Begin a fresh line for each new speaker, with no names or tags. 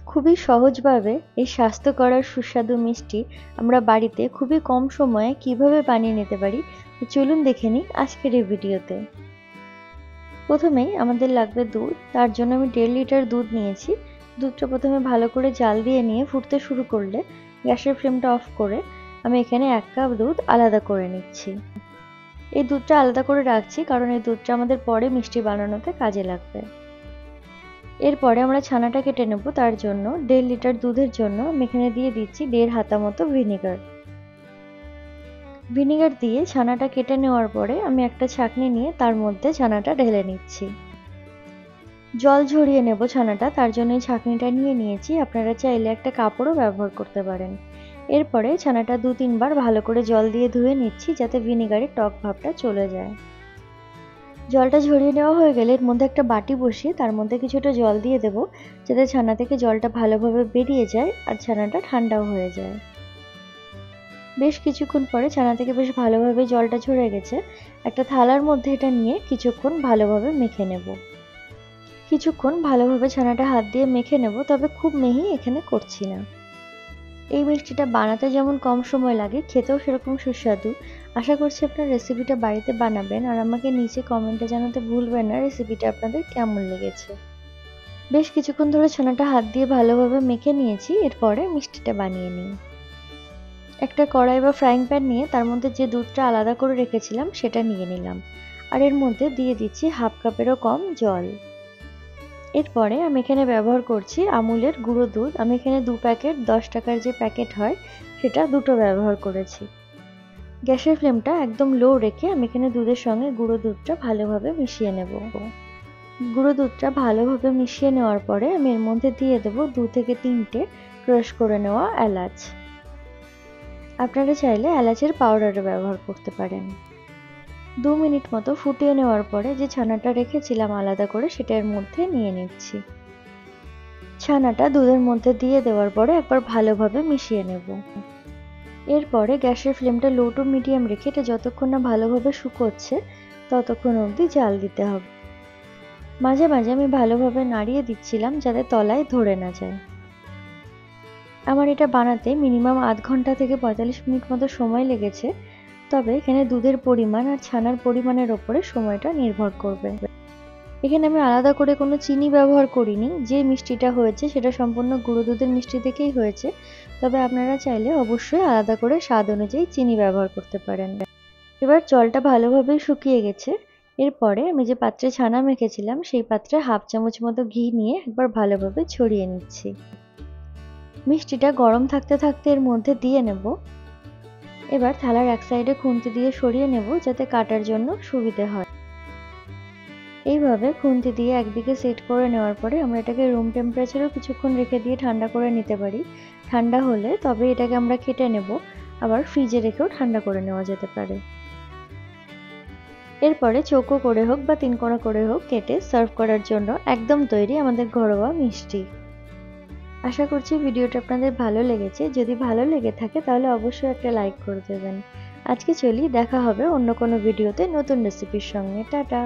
খুবই সহজভাবে এই স্বাস্থ্যকর আর সুস্বাদু মিষ্টি আমরা বাড়িতে খুবই কম সময়ে কিভাবে বানিয়ে নিতে পারি, তো চলুন দেখে নিই আজকের এই ভিডিওতে। প্রথমেই আমাদের লাগবে দুধ। তার জন্য আমি 1.5 লিটার দুধ নিয়েছি। দুধটা প্রথমে ভালো করে জাল দিয়ে নিয়ে ফুটতে শুরু করলে গ্যাসের ফ্লেমটা অফ করে আমি এখানে 1 কাপ দুধ আলাদা করে নিচ্ছি। এই দুধটা আলাদা করে রাখছি কারণ এই দুধটা আমাদের পরে মিষ্টি বানানোতে কাজে লাগবে। এরপরে আমরা ছানাটা কেটে নেব। তার জন্য 1.5 লিটার দুধের জন্য আমি এখানে দিয়ে দিচ্ছি 1.5 হাতা মতো ভিনেগার। ভিনেগার দিয়ে ছানাটা কেটে নেওয়ার পরে আমি একটা ছাঁকনি নিয়ে তার মধ্যে ছানাটা ঢেলে নিচ্ছি। জল ঝরিয়ে নেব ছানাটা, তার জন্য এই ছাঁকনিটা নিয়ে নিয়েছি। আপনারা চাইলে একটা কাপড়ও ব্যবহার করতে পারেন। এরপরে ছানাটা 2-3 বার ভালো করে জল দিয়ে ধুয়ে নিচ্ছি যাতে ভিনেগারের টক ভাবটা চলে যায়। জলটা ঝরিয়ে নেওয়া হয়ে গেলে এর মধ্যে একটা বাটি বসিয়ে তার মধ্যে কিছুটা জল দিয়ে দেব যাতে ছানা থেকে জলটা ভালোভাবে বেরিয়ে যায় আর ছানাটা ঠান্ডাও হয়ে যায়। বেশ কিছুক্ষণ পরে ছানা থেকে বেশ ভালোভাবে জলটা ঝরে গেছে। একটা থালার মধ্যে এটা নিয়ে কিছুক্ষণ ভালোভাবে মেখে নেব। কিছুক্ষণ ভালোভাবে ছানাটা হাত দিয়ে মেখে নেব, তবে খুব মিহি এখানে করছি না। এই মিষ্টিটা বানাতে যেমন কম সময় লাগে, খেতেও সেরকম সুস্বাদু। আশা করছি আপনার রেসিপিটা বাড়িতে বানাবেন আর আমাকে নিচে কমেন্টে জানাতে ভুলবেন না রেসিপিটা আপনাদের কেমন লেগেছে। বেশ কিছুক্ষণ ধরে ছানাটা হাত দিয়ে ভালোভাবে মেখে নিয়েছি। এরপরে মিষ্টিটা বানিয়ে নিই। একটা কড়াই বা ফ্রাইং প্যান নিয়ে তার মধ্যে যে দুধটা আলাদা করে রেখেছিলাম সেটা নিয়ে নিলাম আর এর মধ্যে দিয়ে দিচ্ছি 1/2 কাপেরও কম জল। এরপরে আমি এখানে ব্যবহার করছি আমুলের গুঁড়ো দুধ। আমি এখানে 2 প্যাকেট 10 টাকার যে প্যাকেট হয় সেটা দুটো ব্যবহার করেছি। গ্যাসের ফ্লেমটা একদম লো রেখে আমি এখানে দুধের সঙ্গে গুঁড়ো দুধটা ভালোভাবে মিশিয়ে নেব। গুঁড়ো দুধটা ভালোভাবে মিশিয়ে নেওয়ার পরে আমি এর মধ্যে দিয়ে দেব 2 থেকে 3টে ক্রাশ করে নেওয়া এলাচ। আপনারা চাইলে এলাচের পাউডারও ব্যবহার করতে পারেন। 2 মিনিট মতো ফুটিয়ে নেওয়ার পরে যে ছানাটা রেখেছিলাম আলাদা করে সেটা এর মধ্যে নিয়ে নিচ্ছি। ছানাটা দুধের মধ্যে দিয়ে দেওয়ার পরে একবার ভালোভাবে মিশিয়ে নেব। এরপরে গ্যাসের ফ্লেমটা লো টু মিডিয়াম রেখে এটা যতক্ষণ না ভালোভাবে শুকোচ্ছে ততক্ষণ অবধি জাল দিতে হবে। মাঝে মাঝে আমি ভালোভাবে নাড়িয়ে দিচ্ছিলাম যাতে তলায় ধরে না যায়। আমার এটা বানাতে মিনিমাম আধ ঘন্টা থেকে 45 মিনিট মতো সময় লেগেছে, তবে এখানে দুধের পরিমাণ আর ছানার পরিমাণের ওপরে সময়টা নির্ভর করবে। এখানে আমি আলাদা করে কোনো চিনি ব্যবহার করিনি। যে মিষ্টিটা হয়েছে সেটা সম্পূর্ণ গুঁড়ো দুধের মিষ্টি থেকেই হয়েছে, তবে আপনারা চাইলে অবশ্যই আলাদা করে স্বাদ অনুযায়ী চিনি ব্যবহার করতে পারেন। এবার জলটা ভালোভাবে শুকিয়ে গেছে। এরপরে আমি যে পাত্রে ছানা মেখেছিলাম সেই পাত্রে 1/2 চামচ মতো ঘি নিয়ে একবার ভালোভাবে ছড়িয়ে নিচ্ছি। মিষ্টিটা গরম থাকতে থাকতে এর মধ্যে দিয়ে নেব। এবার থালার এক সাইডে খুন্তি দিয়ে সরিয়ে নেব যাতে কাটার জন্য সুবিধে হয়। এইভাবে খুন্তি দিয়ে একদিকে সেট করে নেওয়ার পরে আমরা এটাকে রুম টেম্পারেচারেও কিছুক্ষণ রেখে দিয়ে ঠান্ডা করে নিতে পারি। ঠান্ডা হলে তবে এটাকে আমরা কেটে নেব, আবার ফ্রিজে রেখেও ঠান্ডা করে নেওয়া যেতে পারে। এরপরে চৌকো করে হোক বা 3 কোণা করে হোক কেটে সার্ভ করার জন্য একদম তৈরি আমাদের ঘরোয়া মিষ্টি। আশা করছি ভিডিওটা আপনাদের ভালো লেগেছে। যদি ভালো লেগে থাকে তাহলে অবশ্যই একটা লাইক করে দেবেন। আজকে চলি, দেখা হবে অন্য কোনো ভিডিওতে নতুন রেসিপির সঙ্গে। টাটা।